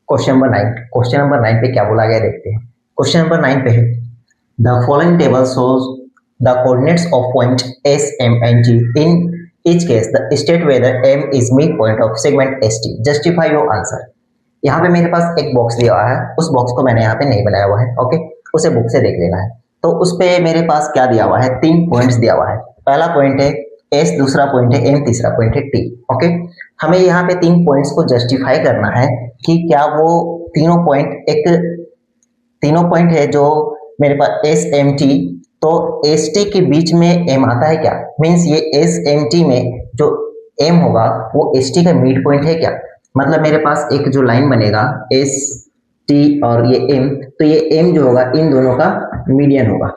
Question number 9 पे क्या बोला गया देखते हैं। क्वेश्चन नंबर 9 पे है the following table shows the coordinates of point S M and G in each case the state whether M is mid point of segment S T justify your answer. यहाँ पे मेरे पास एक box दिया हुआ है, उस बॉक्स को मैंने यहाँ पे नहीं बनाया हुआ है, ओके, उसे बुक से देख लेना है। तो उस पे मेरे पास क्या दिया हुआ है, 3 पॉइंट्स दिया हुआ है। पहला पॉइंट है एस, दूसरा पॉइंट है एम, तीसरा पॉइंट है टी, ओके। हमें यहाँ पे 3 पॉइंट्स को जस्टिफाई करना है कि क्या वो तीनों पॉइंट है जो मेरे पास एस एम टी, तो एस टी के बीच में एम आता है क्या, मीन्स ये एस एम टी में जो एम होगा वो एस टी का मिड पॉइंट है क्या। मतलब मेरे पास एक जो लाइन बनेगा एस टी और ये एम, तो ये एम जो होगा इन दोनों का मीडियन होगा।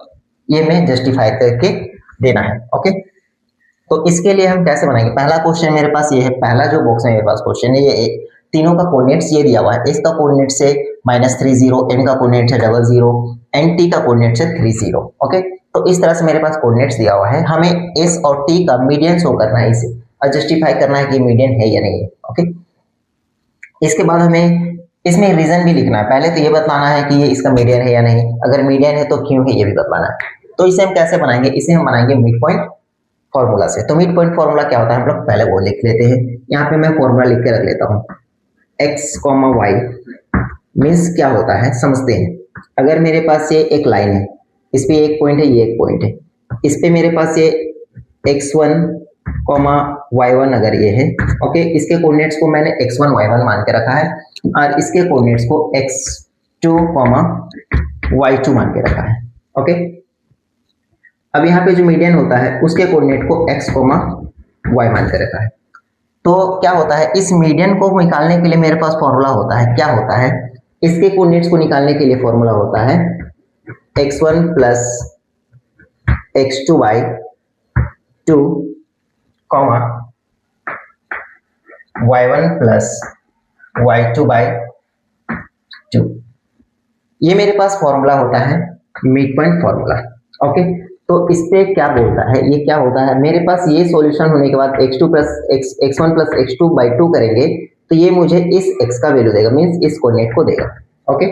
ये मैं जस्टिफाई करके देना है, ओके। तो इसके लिए हम कैसे बनाएंगे, पहला क्वेश्चन मेरे पास ये है, पहला जो बॉक्स में मेरे पास क्वेश्चन है ये तीनों का कोऑर्डिनेट्स ये दिया हुआ है। एस का कोऑर्डिनेट से -30, एम का कोऑर्डिनेट है 00 एंड टी का कोऑर्डिनेट है 30, ओके। तो इस तरह से मेरे पास कोऑर्डिनेट्स दिया हुआ है, हमें एस और टी का मीडियन शो करना है इसे और जस्टिफाई करना है कि मीडियन है या नहीं है, ओके। इसके बाद हमें इसमें रीजन भी लिखना है, पहले तो ये बतलाना है कि ये इसका मीडियन है या नहीं, अगर मीडियन है तो क्यों है ये भी बतलाना है। तो इसे हम कैसे बनाएंगे, इसे हम बनाएंगे मिड पॉइंट फॉर्मूला से। तो मिड पॉइंट फॉर्मूला क्या होता है हम लोग पहले वो लिख लेते हैं। यहाँ पे मैं फॉर्मूला लिख के रख लेता हूँ, x, y मीन्स क्या होता है समझते हैं। अगर मेरे पास ये एक लाइन है, इस पे एक पॉइंट है, ये एक पॉइंट है, इस पे मेरे पास ये x1, y1 अगर ये है, ओके, इसके कोऑर्डिनेट्स को मैंने x1 y1 मान के रखा है और इसके कोऑर्डिनेट्स को x2, y2 मान के रखा है, ओके। अब यहाँ पे जो मीडियन होता है उसके कोऑर्डिनेट को x, y मान के रखा है। तो क्या होता है, इस मीडियन को निकालने के लिए मेरे पास फॉर्मूला होता है, क्या होता है, इसके कोऑर्डिनेट्स को निकालने के लिए फॉर्मूला होता है x1 plus x2y2 y1 plus y2/2। ये मेरे पास फॉर्मूला होता है मिड पॉइंट फॉर्मूला, ओके। तो इस पे क्या बोलता है, ये क्या होता है, मेरे पास ये सॉल्यूशन होने के बाद x1 प्लस x2/2 करेंगे तो ये मुझे इस x का वैल्यू देगा, मीन्स इस कोऑर्डिनेट को देगा, ओके।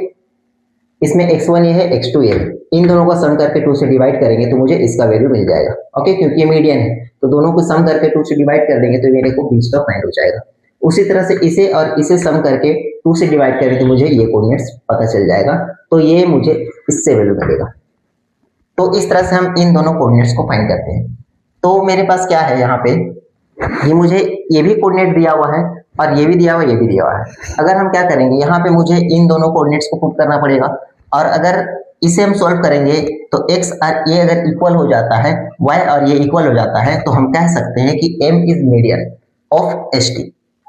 इसमें x1 ये है, x2 ये है, इन दोनों का सम करके 2 से डिवाइड करेंगे तो मुझे इसका वैल्यू मिल जाएगा, ओके। क्योंकि ये मीडियन है तो दोनों को सम करके 2 से डिवाइड कर देंगे तो मेरे को बीच का फाइंड हो जाएगा। उसी तरह से इसे और इसे सम करके 2 से डिवाइड करें तो मुझे ये कोऑर्डिनेट्स पता चल जाएगा, तो ये मुझे इससे वैल्यू मिलेगा। तो इस तरह से हम इन दोनों कोऑर्डिनेट्स को फाइंड करते हैं। तो मेरे पास क्या है यहाँ पे, ये मुझे ये भी कोऑर्डिनेट दिया हुआ है और ये भी दिया हुआ है, ये भी दिया हुआ है। अगर हम क्या करेंगे, यहाँ पे मुझे इन दोनों कोऑर्डिनेट्स को पुट करना पड़ेगा और अगर इसे हम सॉल्व करेंगे तो x और ये अगर इक्वल हो जाता है, y और ये इक्वल हो जाता है, तो हम कह सकते हैं कि m is median of st,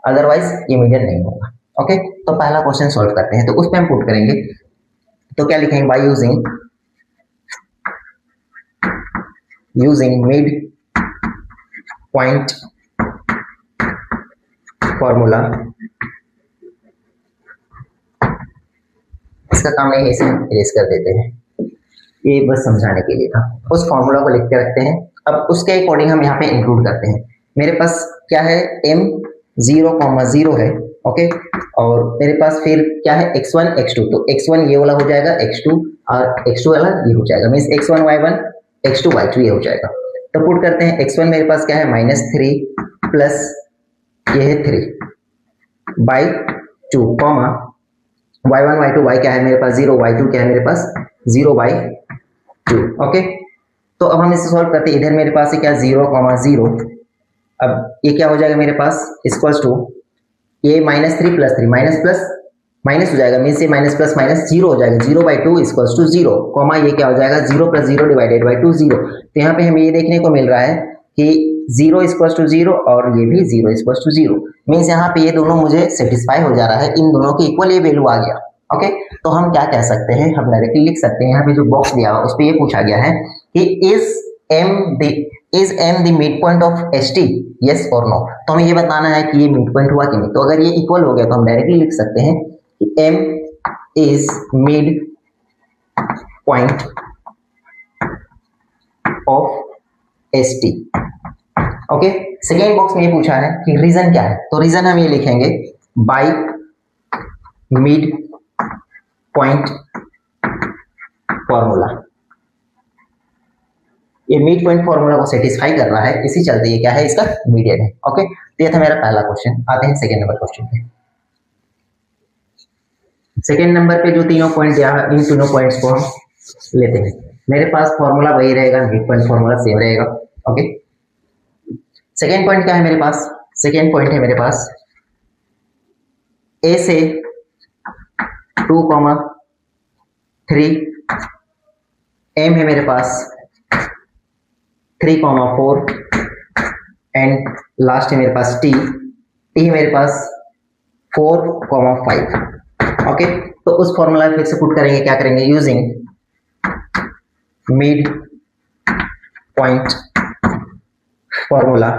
otherwise ये मीडियन नहीं होगा, ओके। तो पहला क्वेश्चन सॉल्व करते हैं, तो उस पर हम पुट करेंगे, तो क्या लिखेंगे, by using mid point formula. इसका काम नहीं है, इसे हम इरेज कर देते हैं, ये बस समझाने के लिए था। उस फॉर्मूला को लिख के रखते हैं। अब उसके अकॉर्डिंग हम यहाँ पे इंक्लूड करते हैं। मेरे पास क्या है, m 0,0 है, ओके, और मेरे पास फिर क्या है x1 x2, तो x1 ये वाला हो जाएगा, x2 और x2 वाला ये हो जाएगा, means x1 y1 x2 y2 ये हो जाएगा। तो पुट करते हैं, x1 मेरे पास क्या है -3 प्लस ये है 3/2 y1 y2 y क्या है मेरे पास 0, y2 क्या है मेरे पास 0/2, ओके। तो अब हम इसे सॉल्व करते हैं, इधर मेरे पास है क्या 0,0, अब ये क्या हो जाएगा मेरे पास इक्वल्स टू ये -3 प्लस 3 माइनस प्लस माइनस हो जाएगा, मीन्स ये माइनस प्लस माइनस 0 हो जाएगा, 0/2 इक्वल्स टू 0, ये क्या हो जाएगा 0 + 0 डिवाइडेड बाई 2 0। तो यहाँ पे हमें ये देखने को मिल रहा है कि 0 इक्वल्स टू 0 और ये भी 0 इक्वल्स टू 0, मीन्स यहाँ पे ये दोनों मुझे सेटिस्फाई हो जा रहा है, इन दोनों के इक्वल ये वैल्यू आ गया, ओके। तो हम क्या कह सकते हैं, हम डायरेक्टली लिख सकते हैं, यहाँ पे जो बॉक्स दिया हुआ उस पर ये पूछा गया है कि is m the mid point of st, yes और नो। तो हमें ये बताना है कि ये मिड पॉइंट हुआ कि नहीं। तो अगर ये इक्वल हो गया तो हम डायरेक्टली लिख सकते हैं कि m is mid point of st, okay. Second box में ये पूछा है कि रीजन क्या है, तो रीजन हम ये लिखेंगे बाय मिड पॉइंट फॉर्मूला। ये मिड पॉइंट फॉर्मूला को सेटिस्फाई कर रहा है, इसी चलते ये क्या है, इसका मीडियन है। ओके, तो ये था मेरा पहला क्वेश्चन। आते हैं सेकेंड नंबर क्वेश्चन पे। सेकेंड नंबर पे जो तीनों पॉइंट दिया है, इन तीनों पॉइंट्स को हम लेते हैं। मेरे पास फॉर्मूला वही रहेगा, मिड पॉइंट फॉर्मूला सेम रहेगा। ओके, सेकेंड पॉइंट क्या है मेरे पास? सेकेंड पॉइंट है मेरे पास ए से 2,3, एम है मेरे पास 3,4 एंड लास्ट है मेरे पास टी है मेरे पास 4,5। ओके, तो उस फॉर्मूला फिर से पुट करेंगे, क्या करेंगे, using mid point formula.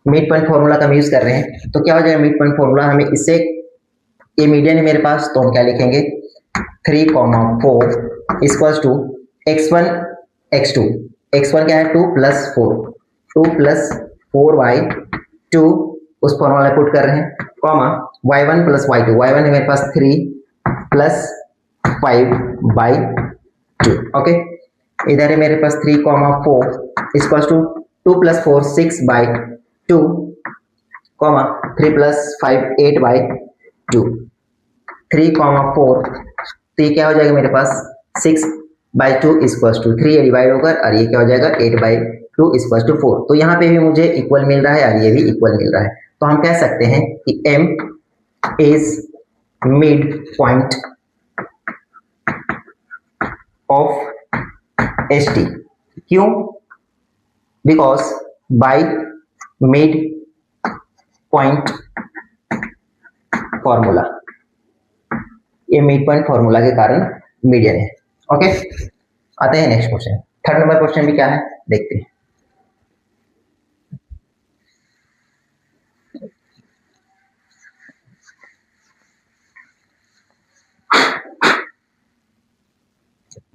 Mid point formula का हम यूज कर रहे हैं, तो क्या हो जाएगा मिड पॉइंट फॉर्मूला, हमें इससे, ये मीडियन है मेरे पास, तो हम क्या लिखेंगे 3,4 equals to x1 x2, x1 क्या है 2 + 4, 2 + 4/2 उस फॉर्मूला पुट कर रहे हैं, कॉमा y1 + y2, y1 है मेरे पास 3 + 5/2। ओके, इधर है मेरे पास 3,4 इक्वल्स टू 2 + 4 6/2, कॉमा 3 + 5 8/2, 3,4, तो ये क्या हो जाएगा मेरे पास 6/2 इक्वल्स टू 3, ये डिवाइड होकर, और ये क्या हो जाएगा 8/2 इक्वल्स टू 4। तो यहाँ पे भी मुझे इक्वल मिल रहा है और ये भी इक्वल मिल रहा है, तो हम कह सकते हैं कि M is mid point of ST। क्यों? Because by mid point formula, ये मिड पॉइंट फॉर्मूला के कारण मीडियन है। ओके, आते हैं next question. Third number question भी क्या है देखते हैं।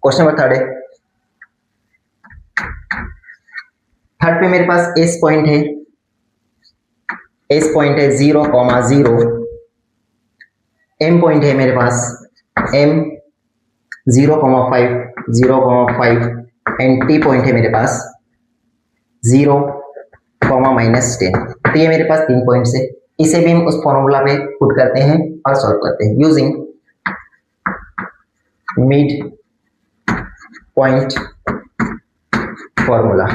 क्वेश्चन नंबर थर्ड है। थर्ड पे मेरे पास एस पॉइंट है, एस पॉइंट है 0,0, एम पॉइंट है मेरे पास एम 0,5 एंड टी पॉइंट है मेरे पास 0, -10। तो ये मेरे पास 3 पॉइंट्स है, इसे भी हम उस फॉर्मूला पे पुट करते हैं और सॉल्व करते हैं using mid point formula.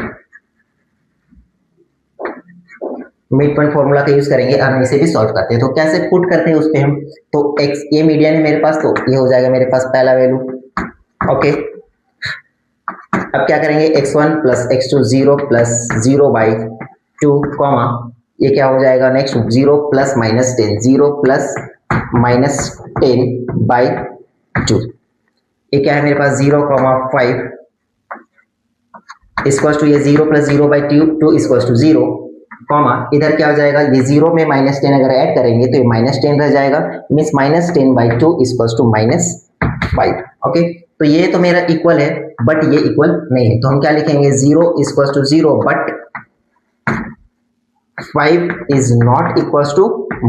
Mid point formula का यूज करेंगे और हम इसे भी सॉल्व करते हैं। तो कैसे पुट करते हैं उस पे हम, तो x, ये मीडियन है मेरे पास, तो ये हो जाएगा मेरे पास पहला वैल्यू। ओके, अब क्या करेंगे, x1 + x2 0 + 0/2, कॉमा ये क्या हो जाएगा नेक्स्ट 0 + -10, 0 + -10/2, ये क्या है मेरे पास 0,5 इक्वल्स टू ये 0 + 0/2 इक्वल्स टू 0, कॉमा इधर क्या हो जाएगा, ये 0 में -10 अगर ऐड करेंगे तो ये -10 रह जाएगा, मीन्स -10/2 इक्वल्स टू -5। ओके, तो ये तो मेरा इक्वल है, बट ये इक्वल नहीं है, तो हम क्या लिखेंगे 0 equals to 0 but 5 is not equals to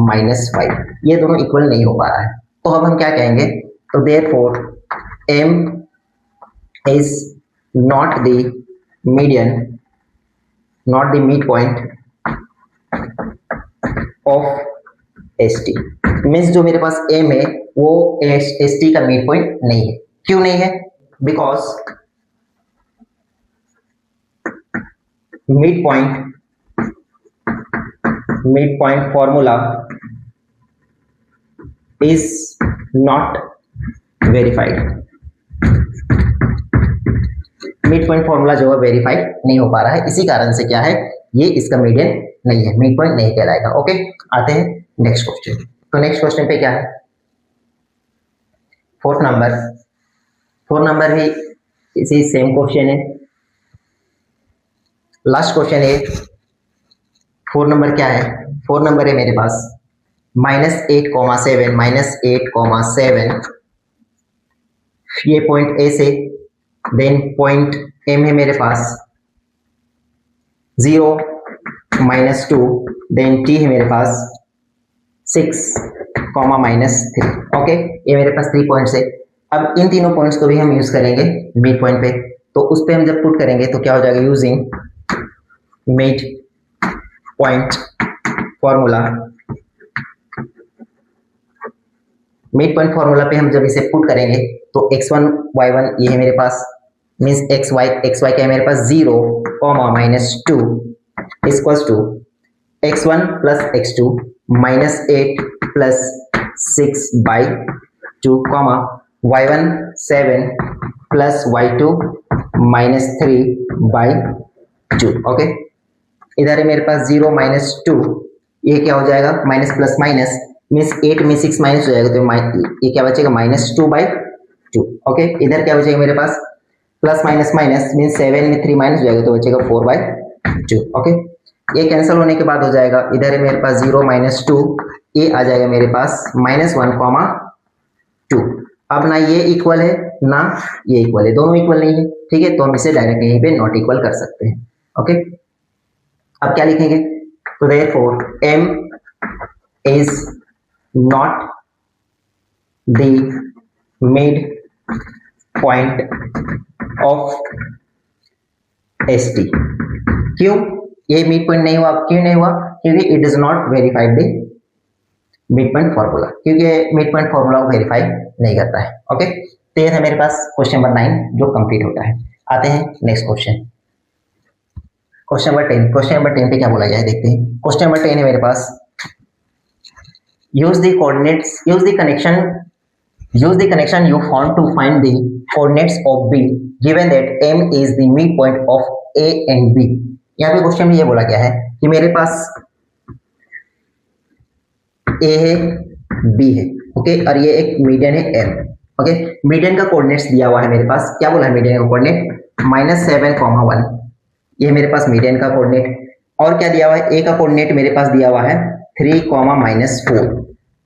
-5, ये दोनों इक्वल नहीं हो पा रहा है। तो अब हम क्या कहेंगे, तो therefore M is not the median, not the midpoint of ST, means जो मेरे पास M है वो ST का मिड पॉइंट नहीं है। क्यों नहीं है? Because mid point formula is not verified. Mid point formula जो है वेरीफाइड नहीं हो पा रहा है, इसी कारण से क्या है, ये इसका मीडियन नहीं है, मिड पॉइंट नहीं कहलाएगा। ओके, आते हैं नेक्स्ट क्वेश्चन। तो नेक्स्ट क्वेश्चन पे क्या है, फोर्थ नंबर भी इसी सेम क्वेश्चन है, लास्ट क्वेश्चन है। 4 नंबर क्या है, 4 नंबर है मेरे पास -8,7 ये पॉइंट ए से, देन पॉइंट एम है मेरे पास 0 -2, देन टी है मेरे पास 6 कॉमा -3। ओके, ये मेरे पास 3 पॉइंट्स है। अब इन तीनों पॉइंट्स को भी हम यूज करेंगे मिड पॉइंट पे, तो उस पे हम जब पुट करेंगे तो क्या हो जाएगा, using mid point formula. Mid point formula पे हम जब इसे पुट करेंगे तो x1 y1 ये है मेरे पास, मीन्स xy क्या है मेरे पास 0 comma -2 equals to x1 plus x2 -8 plus 6/2 comma y1 7 plus y2 -3/2। Okay, इधर है मेरे पास 0 -2, ये क्या हो जाएगा, माइनस प्लस माइनस मीन्स 8 में 6 माइनस हो जाएगा, तो ये क्या बचेगा -2/2। ओके, इधर क्या बचेगा मेरे पास, प्लस माइनस माइनस मीन्स 7 में 3 माइनस हो जाएगा, तो बचेगा 4/2। ओके, ये कैंसिल होने के बाद हो जाएगा, इधर है मेरे पास 0 -2, ये आ जाएगा मेरे पास -1, 2। अब ना ये इक्वल है ना ये इक्वल है, दोनों इक्वल नहीं है, ठीक है, तो हम इसे डायरेक्ट यहीं पे नॉट इक्वल कर सकते हैं। ओके, अब क्या लिखेंगे, तो therefore m is not the mid point of ST। क्यों ये मिड पॉइंट नहीं हुआ, क्यों नहीं हुआ, क्योंकि it is not verified the mid point formula, क्योंकि मिड पॉइंट फॉर्मूला को वेरीफाई नहीं करता है। ओके, तो ये है मेरे पास क्वेश्चन नंबर 9 जो कंप्लीट होता है। आते हैं next question, question number 10। Question number 10 पे क्या बोला गया है देखते हैं। क्वेश्चन नंबर 10 है मेरे पास, use the coordinates, use the connection you found to find the coordinates of B given that M is the midpoint of A and B। यहाँ पे क्वेश्चन में ये बोला गया है कि मेरे पास A है, B है, ओके, और ये एक मीडियन है M। ओके, मीडियन का कोऑर्डिनेट्स दिया हुआ है मेरे पास, क्या बोला है मीडियन का कोऑर्डिनेट, -7, 1, ये मेरे पास मीडियन का कोऑर्डिनेट। और क्या दिया हुआ है, A का कोऑर्डिनेट मेरे पास दिया हुआ है 3, -4,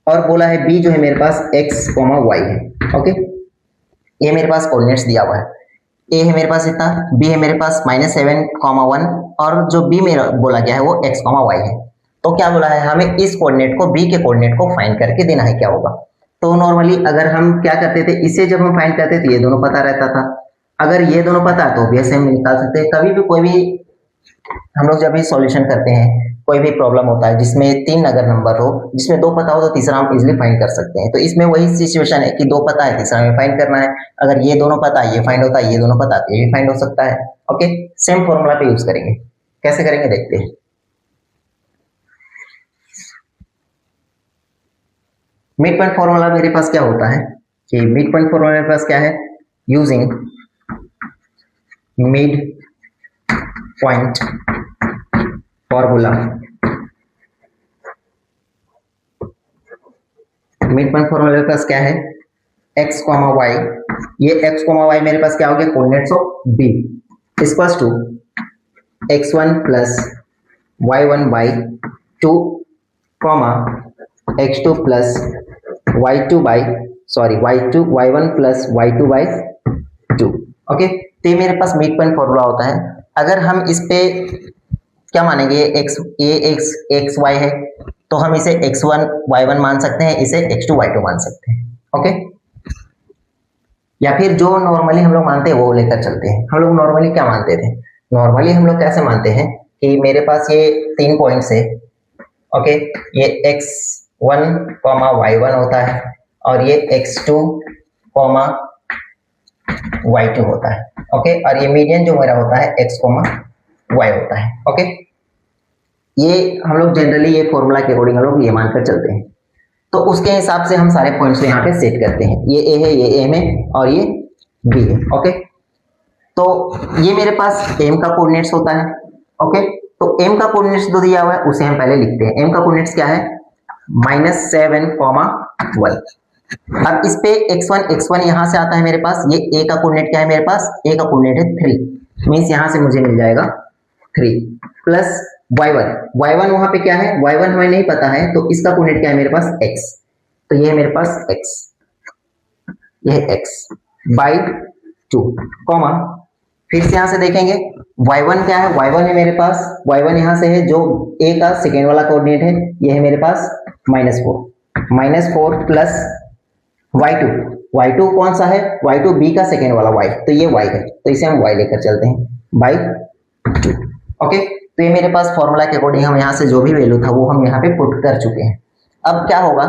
और बोला है B जो है मेरे पास x, y है। ओके, ये मेरे पास कोऑर्डिनेट्स दिया हुआ है, A है मेरे पास इतना, B है मेरे पास -7, 1, और जो B मेरा बोला गया है वो x, y है। तो क्या बोला है, हमें इस कोऑर्डिनेट को B के कोऑर्डिनेट को फाइंड करके देना है, क्या होगा। तो नॉर्मली अगर हम क्या करते थे, इसे जब हम फाइंड करते थे ये दोनों पता रहता था, अगर ये दोनों पता है तो ऑब्वियसली हम निकाल सकते हैं। कभी भी कोई भी हम लोग जब भी सॉल्यूशन करते हैं, कोई भी प्रॉब्लम होता है जिसमें 3 अगर नंबर हो, जिसमें 2 पता हो तो तीसरा हम इजीली फाइंड कर सकते हैं। तो इसमें वही सिचुएशन है कि 2 पता है, तीसरा हमें फाइंड करना है। अगर ये दोनों पता है ये फाइंड होता है, ये दोनों पता है ये भी फाइंड हो सकता है। ओके, सेम फॉर्मूला पे यूज करेंगे, कैसे करेंगे देखते हैं। मिड पॉइंट फॉर्मूला मेरे पास क्या होता है कि मिड पॉइंट फॉर्मूला मेरे पास क्या है, using mid point formula. Mid point formula मेरे पास क्या है, x, y, ये x, y मेरे पास क्या हो गया, coordinates of B equals to x1 plus y1/2 x2 plus y1 plus y2/2। Okay, तो ये मेरे पास मिड पॉइंट फॉर्मूला होता है। अगर हम इस पे क्या मानेंगे, x y है तो हम इसे x1 y1 मान सकते हैं, इसे x2 y2 मान सकते हैं। ओके, या फिर जो नॉर्मली हम लोग मानते हैं वो लेकर चलते हैं। हम लोग नॉर्मली क्या मानते थे, नॉर्मली हम लोग कैसे मानते हैं कि मेरे पास ये 3 पॉइंट्स है। ओके, ये x1, y1 होता है और ये x2, y2 होता है। ओके, और ये मीडियन जो मेरा होता है x, y होता है। ओके, ये हम लोग जनरली ये फॉर्मूला के अकॉर्डिंग हम लोग ये मानकर चलते हैं। तो उसके हिसाब से हम सारे पॉइंट्स यहाँ पे सेट करते हैं, ये A है, ये M है और ये B है। ओके, तो ये मेरे पास M का कोऑर्डिनेट्स होता है। ओके, तो M का कोऑर्डिनेट्स जो दिया हुआ है उसे हम पहले लिखते हैं। M का कोऑर्डिनेट्स क्या है, -7, 1। अब इस पे x1 यहाँ से आता है मेरे पास, ये A का कोऑर्डिनेट क्या है मेरे पास, A का कोऑर्डिनेट है 3, मीन्स यहाँ से मुझे मिल जाएगा 3 प्लस y1 वहां पे क्या है, y1 हमें नहीं पता है, तो इसका कोऑर्डिनेट क्या है मेरे पास x, तो ये है मेरे पास x, ये है x/2 कॉमा, फिर से यहां से देखेंगे y1 क्या है, y1 है मेरे पास, y1 यहां से है जो a का सेकेंड वाला कोऑर्डिनेट है, ये है मेरे पास -4 प्लस y2 कौन सा है, y2 बी का सेकेंड वाला y, तो ये y है, तो इसे हम y लेकर चलते हैं बाई 2। ओके, तो ये मेरे पास फॉर्मूला के अकॉर्डिंग हम यहाँ से जो भी वैल्यू था वो हम यहाँ पे पुट कर चुके हैं। अब क्या होगा,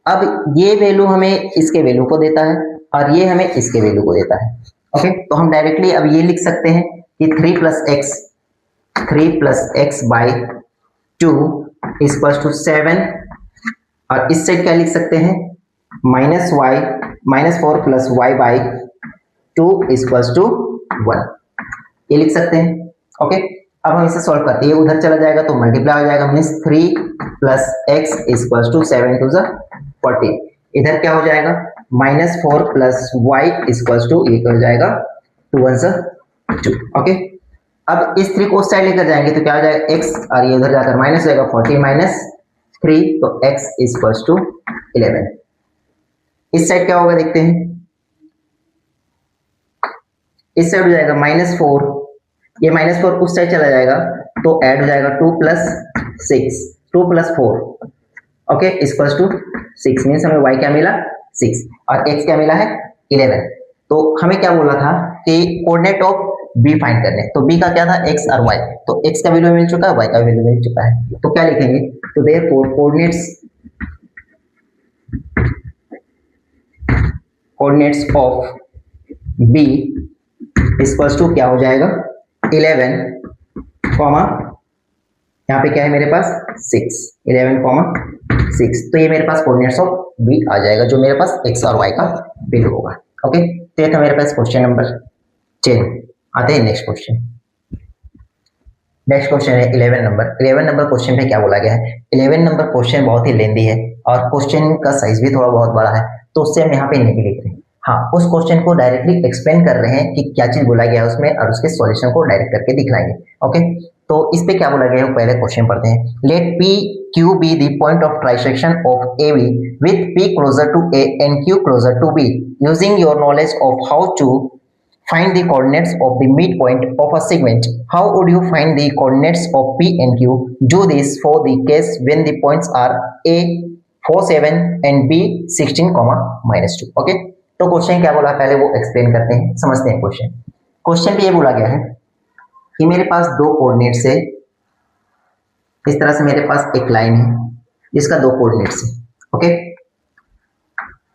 अब ये वैल्यू हमें इसके वैल्यू को देता है और ये हमें इसके वैल्यू को देता है। ओके, तो हम डायरेक्टली अब ये लिख सकते हैं कि 3 plus x by 2 equals to 7, और इस साइड क्या लिख सकते हैं, -4 plus y by 2 equals to 1, ये लिख सकते हैं। ओके, अब हम इसे सॉल्व करते हैं, ये उधर चला जाएगा तो मल्टीप्लाई हो जाएगा, means 3 plus x equals to 7 to 14, इधर क्या हो जाएगा, -4 प्लस वाई इक्वल्स टू, ये हो जाएगा 2 1 2। ओके, अब इस 3 को उस साइड लेकर जाएंगे तो क्या हो जाएगा, x, और ये उधर जाकर माइनस हो जाएगा, 40 माइनस 3, तो x इक्वल्स टू 11। इस साइड क्या होगा देखते हैं, इस साइड हो जाएगा -4, ये -4 उस साइड चला जाएगा तो ऐड हो जाएगा 2 plus 4, okay, equals to 6, means हमें y क्या मिला 6 और x क्या मिला है 11। तो हमें क्या बोला था कि कोऑर्डिनेट ऑफ b फाइंड करने, तो b का क्या था x और y, तो x का वैल्यू मिल चुका है, y का वैल्यू मिल चुका है, तो क्या लिखेंगे, तो therefore coordinates of b equals to क्या हो जाएगा 11 कॉमा, यहाँ पे क्या है मेरे पास 11 कॉमा 6, तो ये मेरे पास कोऑर्डिनेट्स ऑफ b आ जाएगा, जो मेरे पास x और y का वैल्यू होगा। ओके, तो ये था मेरे पास क्वेश्चन नंबर 10। आते हैं नेक्स्ट क्वेश्चन। नेक्स्ट क्वेश्चन है 11 नंबर क्वेश्चन पे क्या बोला गया है। 11 नंबर क्वेश्चन बहुत ही लेंदी है और क्वेश्चन का साइज भी थोड़ा बहुत बड़ा है, तो उससे हम यहाँ पे नहीं लिख रहे हैं, हाँ उस क्वेश्चन को डायरेक्टली एक्सप्लेन कर रहे हैं कि क्या चीज बोला गया है उसमें, और उसके सॉल्यूशन को डायरेक्ट करके दिखलाएंगे। ओके, तो इस पे क्या बोला गया है, पहले क्वेश्चन पढ़ते हैं। Let P Q be the point of trisection of A B with P closer to A and Q closer to B, using your knowledge of how to find the coordinates of the midpoint of a segment. How would you find the coordinates of P and Q? Do this for the case when the points are A 4 7 and B 16, -2. Okay, तो question क्या बोला पहले वो explain करते हैं, समझते हैं question. Question पे ये बोला गया है कि मेरे पास दो कोऑर्डिनेट्स है, इस तरह से मेरे पास एक लाइन है जिसका दो कोऑर्डिनेट्स है। ओके,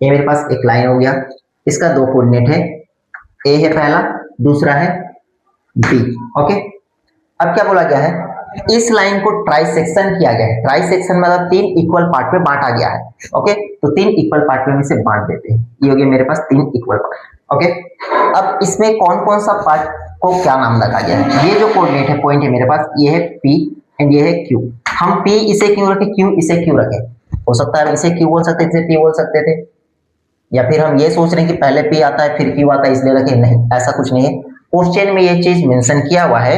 ये मेरे पास एक लाइन हो गया, इसका दो कोऑर्डिनेट है, ए है पहला, दूसरा है बी। ओके, अब क्या बोला गया है, इस लाइन को ट्राइसेक्शन किया गया है। ट्राइसेक्शन मतलब 3 इक्वल पार्ट में बांटा गया है। ओके, तो 3 इक्वल पार्ट में से बांट देते हैं, ये हो गया मेरे पास 3 इक्वल पार्ट। ओके, अब इसमें कौन कौन सा पार्ट को क्या नाम रखा गया है। ये जो कोऑर्डिनेट है पॉइंट है मेरे पास, ये है पी एंड ये है क्यू। हम पी इसे क्यों रखे, क्यू इसे क्यों रखे, हो सकता है इसे क्यू बोल सकते थे, पी बोल सकते थे, या फिर हम ये सोच रहे हैं कि पहले पी आता है फिर क्यू आता है इसलिए रखे, नहीं ऐसा कुछ नहीं है। क्वेश्चन में ये चीज मेंशन किया हुआ है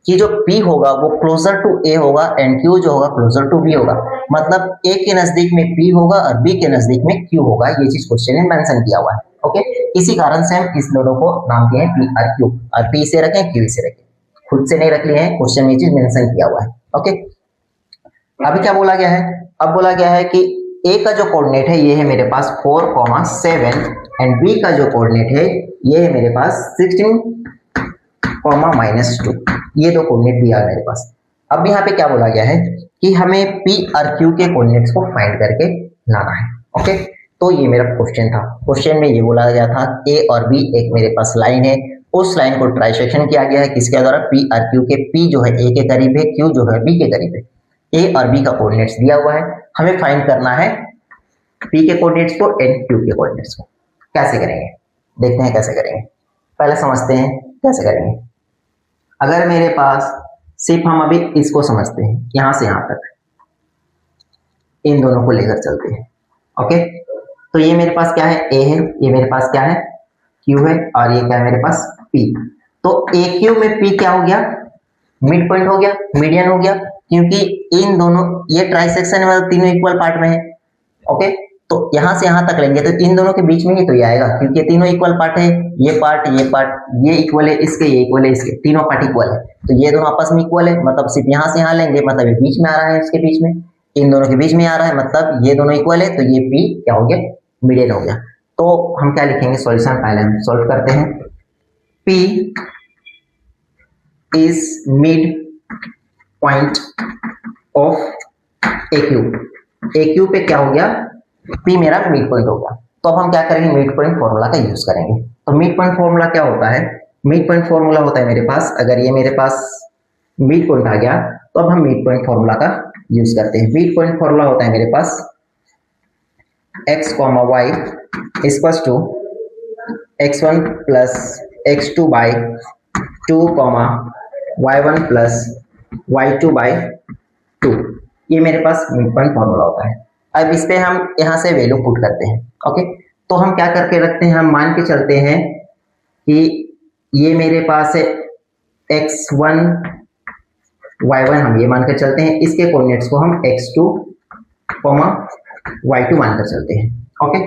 कि जो पी होगा वो क्लोजर टू ए होगा एंड क्यू जो होगा क्लोजर टू बी होगा, मतलब ए के नजदीक में पी होगा और बी के नजदीक में क्यू होगा, ये चीज क्वेश्चन में मेंशन किया हुआ है। ओके, इसी कारण से हम इस दोनों को नाम दिए हैं पी और क्यू, और पी से रखें क्यू से रखें, खुद से नहीं रख लिए हैं, क्वेश्चन में ये चीज मेंशन किया हुआ है। ओके, अभी क्या बोला गया है, अब बोला गया है कि ए का जो कोऑर्डिनेट है ये है मेरे पास 4, 7 एंड बी का जो कोऑर्डिनेट है ये है मेरे पास 16, -2, ये दो कोऑर्डिनेट दिया है मेरे पास। अब यहाँ पे क्या बोला गया है कि हमें पी और क्यू के कोऑर्डिनेट्स को फाइंड करके लाना है। ओके, तो ये मेरा क्वेश्चन था। क्वेश्चन में ये बोला गया था ए और बी एक मेरे पास लाइन है, उस लाइन को ट्राइसेक्शन किया गया है किसके द्वारा, पी और क्यू के। पी जो है ए के करीब है, क्यू जो है बी के करीब है। ए और बी का कोऑर्डिनेट्स दिया हुआ है, हमें फाइंड करना है पी के कोऑर्डिनेट्स को एंड क्यू के कोऑर्डिनेट्स को। कैसे करेंगे देखते हैं, कैसे करेंगे पहले समझते हैं कैसे करेंगे। अगर मेरे पास सिर्फ हम अभी इसको समझते हैं, यहां से यहां तक इन दोनों को लेकर चलते हैं। ओके, तो ये मेरे पास क्या है, ए है, ये मेरे पास क्या है, क्यू है, और ये क्या है मेरे पास पी। तो ए क्यू में पी क्या हो गया, मिड पॉइंट हो गया, मीडियन हो गया, क्योंकि इन दोनों ये ट्राइसेक्शन मतलब तीनों इक्वल पार्ट में है। ओके, तो यहां से यहां तक लेंगे तो इन दोनों के बीच में ही तो ये आएगा, क्योंकि तीनों इक्वल पार्ट है, ये पार्ट ये इक्वल है इसके, ये इक्वल है इसके, तीनों पार्ट इक्वल है, तो ये दोनों आपस में इक्वल है, मतलब सिर्फ यहां से यहां लेंगे मतलब ये बीच में आ रहा है, इसके बीच में इन दोनों के बीच में आ रहा है, मतलब ये दोनों इक्वल है, तो ये P क्या हो गया, मीडियन हो गया। तो हम क्या लिखेंगे सॉल्यूशन, पहले हम सॉल्व करते हैं। P is mid point of AQ पे क्या हो गया, P मेरा मिड पॉइंट हो गया। तो अब हम क्या करेंगे, मिड पॉइंट फॉर्मूला का यूज करेंगे। तो मिड पॉइंट फॉर्मूला क्या होता है, मिड पॉइंट फॉर्मूला होता है मेरे पास, अगर ये मेरे पास मिड पॉइंट आ गया तो अब हम मिड पॉइंट फॉर्मूला का यूज करते हैं। मिड पॉइंट फॉर्मूला होता है मेरे पास x, y equals to x1 plus x2 by 2, y1 plus y2 by 2। ये मेरे पास मिड पॉइंट फॉर्मूला होता है। अब इस पे हम यहाँ से वैल्यू पुट करते हैं। ओके, तो हम क्या करके रखते हैं, हम मान के चलते हैं कि ये मेरे पास है x1 y1, हम ये मानकर चलते हैं, इसके कोऑर्डिनेट्स को हम x2, y2 मानकर चलते हैं। ओके,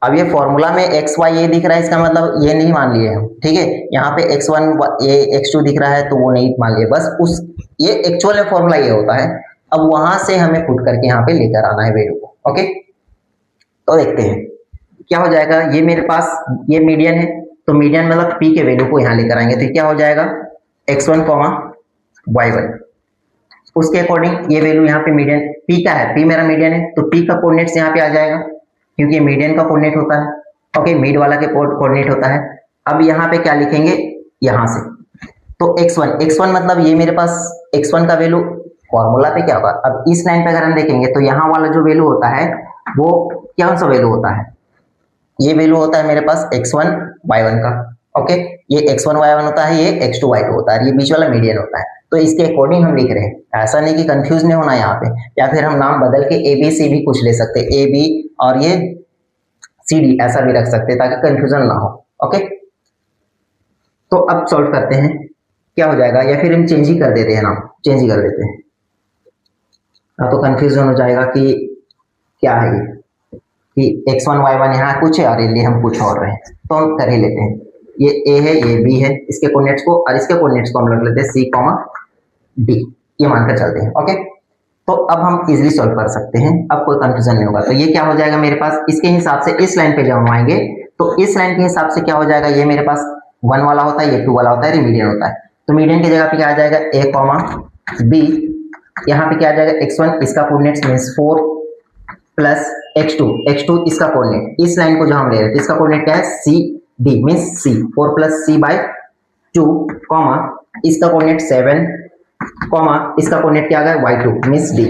अब ये फॉर्मूला में x y ये दिख रहा है, इसका मतलब ये नहीं मान लिए हम, ठीक है। यहाँ पे x1 ये x2 दिख रहा है तो वो नहीं मान लिए, बस उस ये एक्चुअल में फॉर्मूला ये होता है। अब वहां से हमें पुट करके यहाँ पे लेकर आना है वैल्यू को। ओके, तो देखते हैं क्या हो जाएगा। ये मेरे पास ये मीडियन है, तो मीडियन मतलब P के वैल्यू को यहाँ लेकर आएंगे, तो क्या हो जाएगा x1, y1, उसके अकॉर्डिंग ये वैल्यू यहाँ पे मीडियन P का है, P मेरा मीडियन है, तो P का कोऑर्डिनेट्स यहाँ पे आ जाएगा क्योंकि मीडियन का कोऑर्डिनेट होता है। ओके, मिड वाला के कोऑर्डिनेट होता है। अब यहाँ पे क्या लिखेंगे, यहाँ से तो x1 मतलब ये मेरे पास x1 का वैल्यू फॉर्मूला पे क्या होगा। अब इस लाइन पे अगर हम देखेंगे तो यहाँ वाला जो वैल्यू होता है वो क्या सा वैल्यू होता है, ये वैल्यू होता है मेरे पास x1 y1 का। ओके, ये x1 y1 होता है, ये x2 y2 होता है, ये बीच वाला मीडियन होता है। तो इसके अकॉर्डिंग हम लिख रहे हैं, ऐसा नहीं कि कंफ्यूज नहीं होना यहाँ पे, या फिर हम नाम बदल के ABC भी कुछ ले सकते हैं, AB और ये CD ऐसा भी रख सकते हैं ताकि कंफ्यूजन ना हो। ओके, तो अब सॉल्व करते हैं क्या हो जाएगा, या फिर हम चेंज ही कर देते हैं, नाम चेंज ही कर देते हैं, तो कंफ्यूजन हो जाएगा कि क्या है ये, कि x1 y1 यहाँ कुछ है और ये हम कुछ और रहे हैं, तो हम कर ही लेते हैं। ये A है, ये B है, इसके कोऑर्डिनेट्स को और इसके कोऑर्डिनेट्स को हम रख लेते हैं C, D, ये मानकर चलते हैं। ओके, तो अब हम इजीली सॉल्व कर सकते हैं, अब कोई कंफ्यूजन नहीं होगा। तो ये क्या हो जाएगा मेरे पास, इसके हिसाब से इस लाइन पे जब हम आएंगे तो इस लाइन के हिसाब से क्या हो जाएगा, ये मेरे पास 1 वाला होता है, ये 2 वाला होता है, ये मीडियन होता है। तो मीडियन की जगह पे क्या आ जाएगा A, B, यहाँ पे क्या आ जाएगा x1, इसका कोऑर्डिनेट्स मींस 4 प्लस x2 इसका कोऑर्डिनेट, इस लाइन को जो हम ले रहे थे इसका कोऑर्डिनेट क्या है C, D means C, 4 plus C by 2, इसका कोऑर्डिनेट 7, इसका कोऑर्डिनेट क्या आ गया y2 means D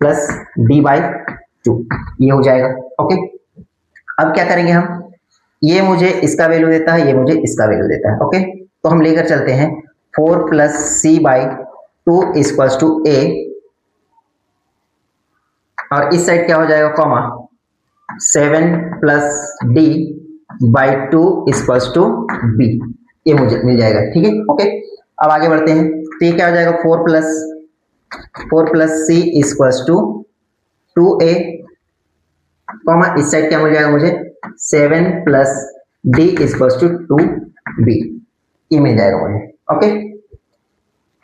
plus D by 2, ये हो जाएगा। ओके, अब क्या करेंगे हम, ये मुझे इसका वैल्यू देता है, ये मुझे इसका वैल्यू देता है। ओके, तो हम लेकर चलते हैं 4 plus C by 2 equals to A, और इस साइड क्या हो जाएगा 7 plus D by 2 equals to B, ये मुझे मिल जाएगा। ठीक है, ओके, अब आगे बढ़ते हैं। तो ये क्या हो जाएगा 4 plus C equals to 2A, इस साइड क्या मिल जाएगा मुझे 7 plus D equals to 2B, ये मिल जाएगा मुझे। ओके,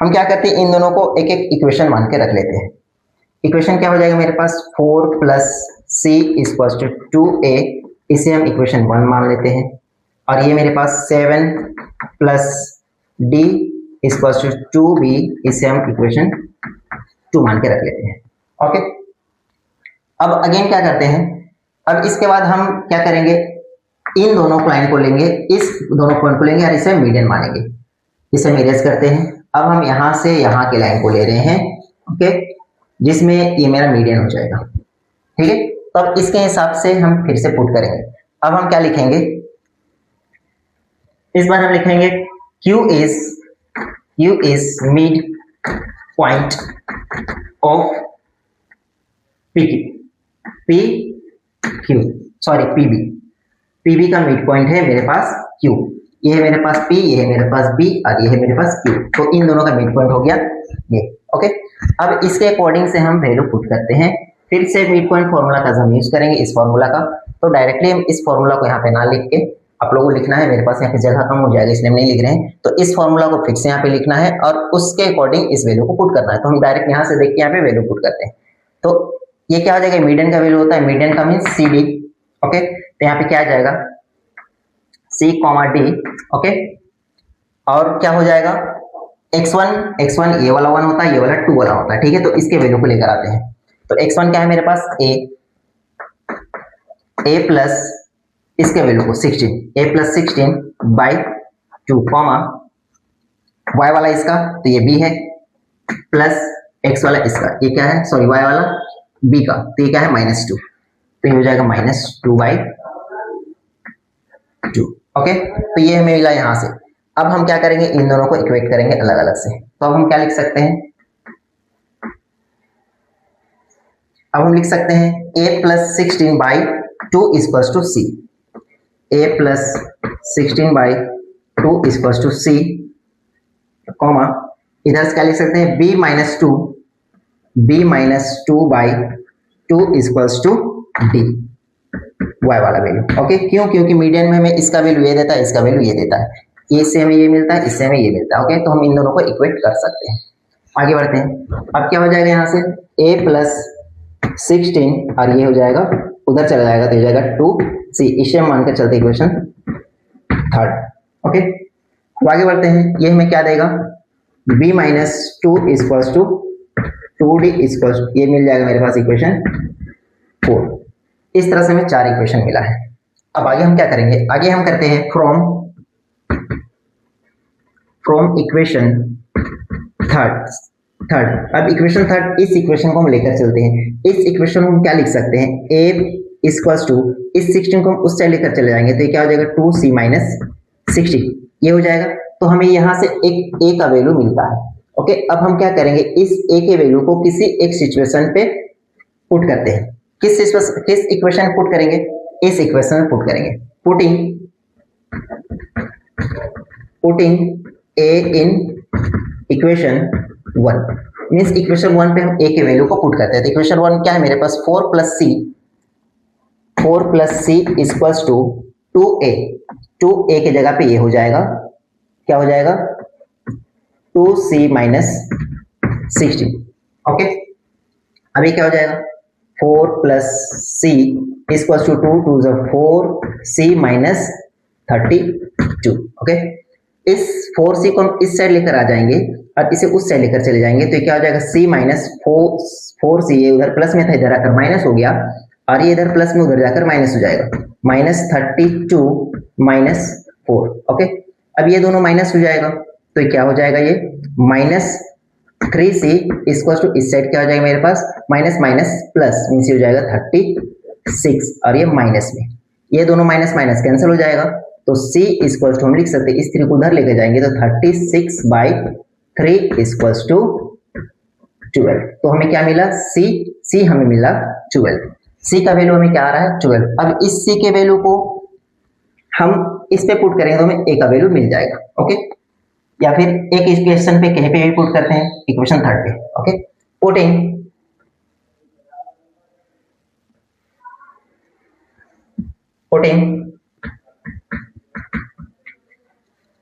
हम क्या करते हैं, इन दोनों को एक एक इक्वेशन मान के रख लेते हैं। इक्वेशन क्या हो जाएगा मेरे पास 4 plus C equals to 2A, इसे हम इक्वेशन 1 मान लेते हैं, और ये मेरे पास 7 plus D equals to 2B, इसे हम इक्वेशन 2 मान के रख लेते हैं। ओके, अब अगेन क्या करते हैं, अब इसके बाद हम क्या करेंगे, इन दोनों लाइन को लेंगे, इस दोनों पॉइंट को लेंगे और इसे मीडियन मानेंगे, इसे मेरेज करते हैं। अब हम यहां से यहां के लाइन को ले रहे हैं, ओके, जिसमें ये मेरा मीडियन हो जाएगा। ठीक है, तो अब इसके हिसाब से हम फिर से पुट करेंगे। अब हम क्या लिखेंगे, इस बार हम लिखेंगे Q is mid point of PB का मिड पॉइंट है मेरे पास Q, ये है मेरे पास P, ये है मेरे पास B और ये है मेरे पास Q, तो इन दोनों का मिड पॉइंट हो गया ये। ओके, अब इसके अकॉर्डिंग से हम वैल्यू पुट करते हैं, फिर से मिड पॉइंट फॉर्मूला का हम यूज करेंगे, इस फॉर्मूला का। तो डायरेक्टली हम इस फॉर्मूला को यहाँ पे ना लिख के आप लोगों को लिखना है, मेरे पास यहाँ पे जगह कम हो जाएगा इसलिए हम नहीं लिख रहे हैं। तो इस फॉर्मूला को फिक्स यहाँ पे लिखना है और उसके अकॉर्डिंग इस वैल्यू को पुट करना है। तो हम डायरेक्ट यहाँ से देख के यहाँ पे वैल्यू पुट करते हैं। तो ये क्या हो जाएगा, मीडियन का वैल्यू होता है, मीडियन का मीन सी डी। ओके, तो यहाँ पे क्या आ जाएगा सी कॉमा डी। ओके, और क्या हो जाएगा x1 ये वाला 1 होता है, ये वाला 2 वाला होता है। ठीक है, तो इसके वैल्यू को लेकर आते हैं। तो x1 क्या है मेरे पास a प्लस इसके वैल्यू को 16, a plus 16 by 2 comma y वाला इसका तो ये b है प्लस x वाला इसका ये क्या है, सॉरी y वाला b का तो ये क्या है -2, तो ये हो जाएगा -2 बाई 2। ओके, तो ये हमें मिला यहाँ से। अब हम क्या करेंगे, इन दोनों को इक्वेट करेंगे अलग अलग से। तो अब हम क्या लिख सकते हैं, अब हम लिख सकते हैं a plus 16 by 2 equals to c, a plus 16 by 2 equals to c comma इधर से क्या लिख सकते हैं b minus 2 by 2 equals to d y वाला वैल्यू। ओके, क्यों, क्योंकि मीडियन में हमें इसका वैल्यू ये देता है, इसका वैल्यू ये देता है, इससे हमें ये मिलता है, इससे हमें ये मिलता है। ओके, तो हम इन दोनों को इक्वेट कर सकते हैं। आगे बढ़ते हैं। अब क्या हो जाएगा यहाँ से a प्लस 16 और ये हो जाएगा उधर चला जाएगा तो हो जाएगा 2c, इसे हम मानकर चलते इक्वेशन थर्ड। ओके, अब आगे बढ़ते हैं। ये हमें क्या देगा b minus 2 equals to 2d equals, ये मिल जाएगा मेरे पास इक्वेशन 4। इस तरह से हमें 4 इक्वेशन मिला है। अब आगे हम क्या करेंगे, आगे हम करते हैं फ्रॉम इक्वेशन थर्ड। अब इक्वेशन थर्ड, इस इक्वेशन को हम लेकर चलते हैं। इस इक्वेशन को हम क्या लिख सकते हैं, a इक्वल्स टू इस 16 को हम उस साइड लेकर चले जाएंगे तो ये क्या हो जाएगा 2c माइनस 16, ये हो जाएगा। तो हमें यहाँ से एक a का वैल्यू मिलता है। ओके, अब हम क्या करेंगे, इस a के वैल्यू को किसी एक सिचुएशन पे पुट करते हैं। किस इक्वेशन पुट करेंगे, इस इक्वेशन में पुट करेंगे। Putting a in equation 1 means equation 1 पे हम a के वैल्यू को पुट करते हैं। तो इक्वेशन 1 क्या है मेरे पास 4 plus c equals to 2a के जगह पे ये हो जाएगा, क्या हो जाएगा 2c माइनस 16। ओके, अभी क्या हो जाएगा 4 plus c equals to 2 = 4c minus 32। Okay, इस 4c को हम इस साइड लेकर आ जाएंगे और इसे उस साइड लेकर चले जाएंगे तो क्या हो जाएगा c माइनस 4c, ये उधर प्लस में था इधर आकर माइनस हो गया और ये इधर प्लस में उधर जाकर माइनस हो जाएगा, -32 माइनस 4। ओके, अब ये दोनों माइनस हो जाएगा तो क्या हो जाएगा ये -3c इक्वल्स टू इस साइड क्या हो जाएगा मेरे पास माइनस माइनस प्लस मीन्स हो जाएगा 36 और ये माइनस में ये दोनों माइनस माइनस कैंसिल हो जाएगा तो c इक्वल्स टू हम लिख सकते हैं इस 3 को उधर लेकर जाएंगे तो 36/3 इक्वल्स टू 12। तो हमें क्या मिला c हमें मिला 12। c का वैल्यू हमें क्या आ रहा है 12। अब इस c के वैल्यू को हम इस पे पुट करेंगे तो हमें a का वैल्यू मिल जाएगा। ओके, या फिर एक इक्वेशन पे कहीं पे भी पुट करते हैं, इक्वेशन थर्ड पे। Okay, putting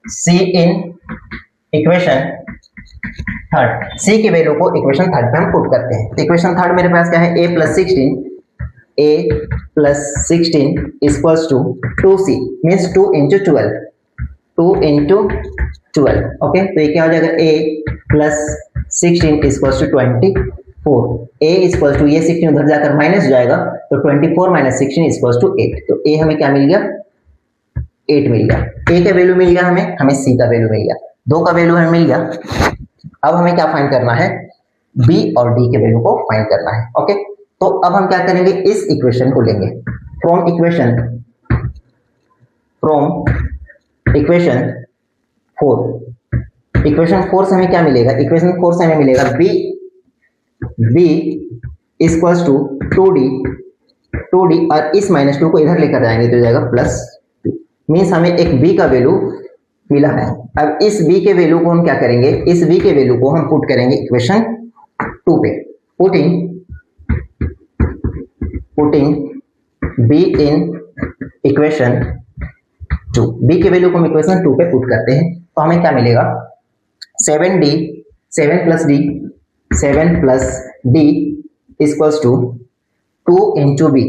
c in equation third, c के वैल्यू को इक्वेशन थर्ड पे हम पुट करते हैं। तो इक्वेशन थर्ड मेरे पास क्या है a plus 16 equals to 2c means 2 into 12। Okay, तो ये क्या हो जाएगा a plus 16 equals to 24। a equals to ये 16 उधर जाकर माइनस हो जाएगा तो 24 माइनस 16 इक्वल्स टू 8। तो a हमें क्या मिल गया 8 मिल गया। a का वैल्यू मिल गया हमें c का वैल्यू मिल गया, 2 का वैल्यू हमें मिल गया। अब हमें क्या फाइंड करना है b और d के वैल्यू को फाइंड करना है। ओके, तो अब हम क्या करेंगे इस इक्वेशन को लेंगे फ्रॉम इक्वेशन 4। इक्वेशन 4 से हमें क्या मिलेगा, इक्वेशन 4 से हमें मिलेगा b इक्वल्स टू 2d और इस -2 को इधर लेकर जाएंगे तो हो जाएगा +2 मीन्स हमें एक b का वैल्यू मिला है। अब इस b के वैल्यू को हम क्या करेंगे, इस b के वैल्यू को हम पुट करेंगे इक्वेशन 2 पे। पुटिंग b इन इक्वेशन 2। b के वैल्यू को हम इक्वेशन 2 पे पुट करते हैं तो हमें क्या मिलेगा 7d 7 plus d equals to 2 into B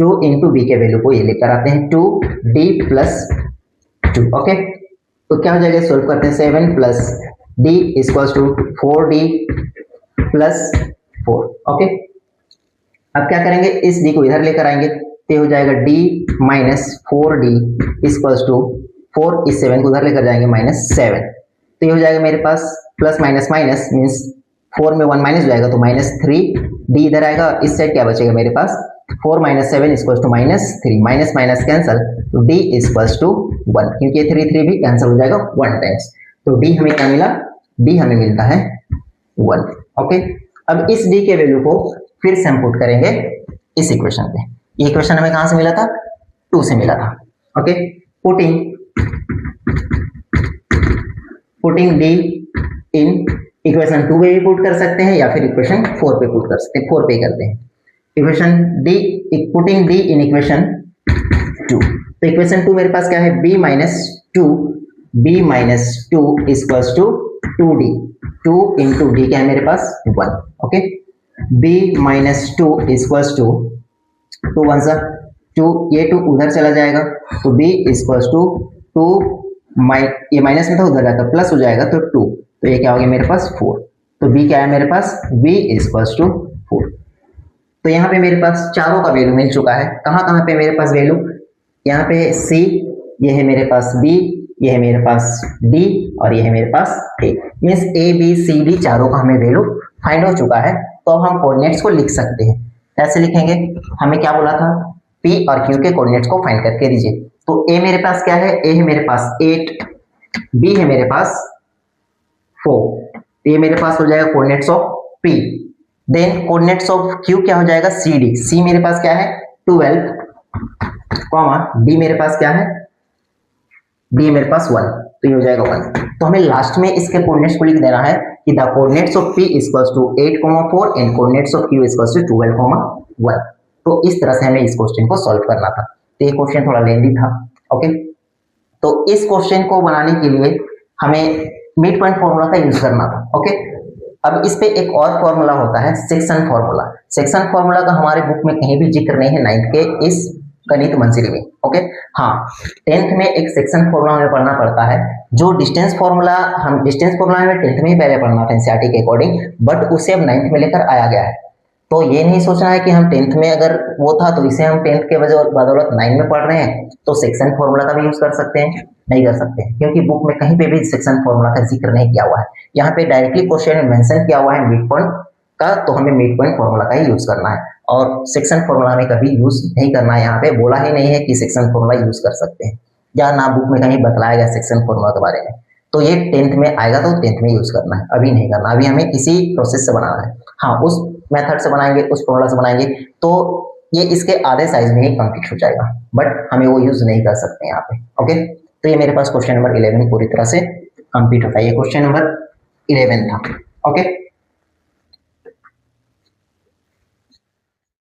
2 into B के वैल्यू को ये लेकर आते हैं 2d प्लस 2। ओके तो क्या हो जाएगा सोल्व करते हैं 7 plus d equals to 4d plus 4। Okay अब क्या करेंगे इस d को इधर लेकर आएंगे तो हो जाएगा d minus 4d equals to 4 इस 7 को उधर लेकर जाएंगे माइनस 7 तो ये हो जाएगा मेरे पास प्लस माइनस माइनस मीन्स 4 में 1 माइनस हो जाएगा तो माइनस 3d इधर आएगा इस साइड क्या बचेगा मेरे पास 4 minus 7 equals to minus 3 minus minus cancel तो d इक्वल्स टू 1 क्योंकि ये 3 भी कैंसिल हो जाएगा 1 टाइम्स तो d हमें क्या मिला d हमें मिलता है 1। ओके अब इस d के वैल्यू को फिर से हम पुट करेंगे इस इक्वेशन पे। ये इक्वेशन हमें कहां से मिला था 2 से मिला था। Okay putting d in equation 2 पे भी पुट कर सकते हैं या फिर इक्वेशन 4 पे पुट कर सकते हैं 4 पे करते हैं equation d putting d in equation 2 तो इक्वेशन 2 मेरे पास क्या है b minus 2 equals to 2d 2 into d क्या है मेरे पास 1। Okay b minus 2 equals to 2 1 सा 2 ये 2 उधर चला जाएगा तो b इक्वल्स टू 2 ये माइनस में था उधर जाता प्लस हो जाएगा तो 2 तो ये क्या हो गया मेरे पास 4 तो b क्या है मेरे पास b इक्वल्स टू 4। तो यहाँ पे मेरे पास चारों का वैल्यू मिल चुका है। कहाँ पे मेरे पास वैल्यू यहाँ पे c ये है मेरे पास b ये है मेरे पास d और ये है मेरे पास a means a b c d चारों का हमें वैल्यू फाइंड हो चुका है। तो हम कोऑर्डिनेट्स को लिख सकते हैं ऐसे लिखेंगे हमें क्या बोला था p और q के कोऑर्डिनेट्स को फाइंड करके दीजिए। तो a मेरे पास क्या है a है मेरे पास 8 b है मेरे पास 4 ये मेरे पास हो जाएगा coordinates of p then coordinates of q क्या हो जाएगा cd c मेरे पास क्या है 12 कॉमा d मेरे पास क्या है d मेरे पास 1 तो ये हो जाएगा 1। तो हमें लास्ट में इसके कोऑर्डिनेट्स को लिख देना है कि the coordinates of p equals to 8, 4 and coordinates of q equals to 12, 1। तो इस तरह से हमें इस क्वेश्चन को सॉल्व करना था। तो ये क्वेश्चन थोड़ा लेंथी था। ओके तो इस क्वेश्चन को बनाने के लिए हमें मिड पॉइंट फॉर्मूला का यूज करना था। ओके अब इस पे एक और फॉर्मूला होता है सेक्शन फॉर्मूला। सेक्शन फॉर्मूला का हमारे बुक में कहीं भी जिक्र नहीं है 9th के इस गणित मंजिल में। ओके हाँ 10th में एक सेक्शन फॉर्मूला हमें पढ़ना पड़ता है जो डिस्टेंस फॉर्मूला हम डिस्टेंस फॉर्मूला हमें 10th में ही पहले पढ़ना था एनसीईआरटी के अकॉर्डिंग बट उसे अब 9th में लेकर आया गया है। तो ये नहीं सोचना है कि हम 10th में अगर वो था तो इसे हम 10th के बदौलत 9 में पढ़ रहे हैं तो सेक्शन फॉर्मूला का भी यूज कर सकते हैं नहीं कर सकते हैं क्योंकि बुक में कहीं पे भी सेक्शन फॉर्मूला का जिक्र नहीं किया हुआ है। यहाँ पे डायरेक्टली क्वेश्चन में मेंशन किया हुआ है मिड पॉइंट का तो हमें मिड पॉइंट फॉर्मूला का ही यूज करना है और सेक्शन फॉर्मूला हमें कभी यूज नहीं करना है। यहाँ पे बोला ही नहीं है कि सेक्शन फॉर्मूला यूज कर सकते हैं या ना बुक में कहीं बताया गया सेक्शन फॉर्मूला के बारे में। तो ये 10th में आएगा तो 10th में यूज करना है अभी नहीं करना। अभी हमें किसी प्रोसेस से बनाना है। हाँ उस मेथड से बनाएंगे उस फॉर्मूला से बनाएंगे तो ये इसके आधे साइज में ही कंप्लीट हो जाएगा बट हमें वो यूज नहीं कर सकते यहाँ पे। ओके तो ये मेरे पास क्वेश्चन नंबर 11 पूरी तरह से कंप्लीट होता है। ये क्वेश्चन नंबर 11 था। ओके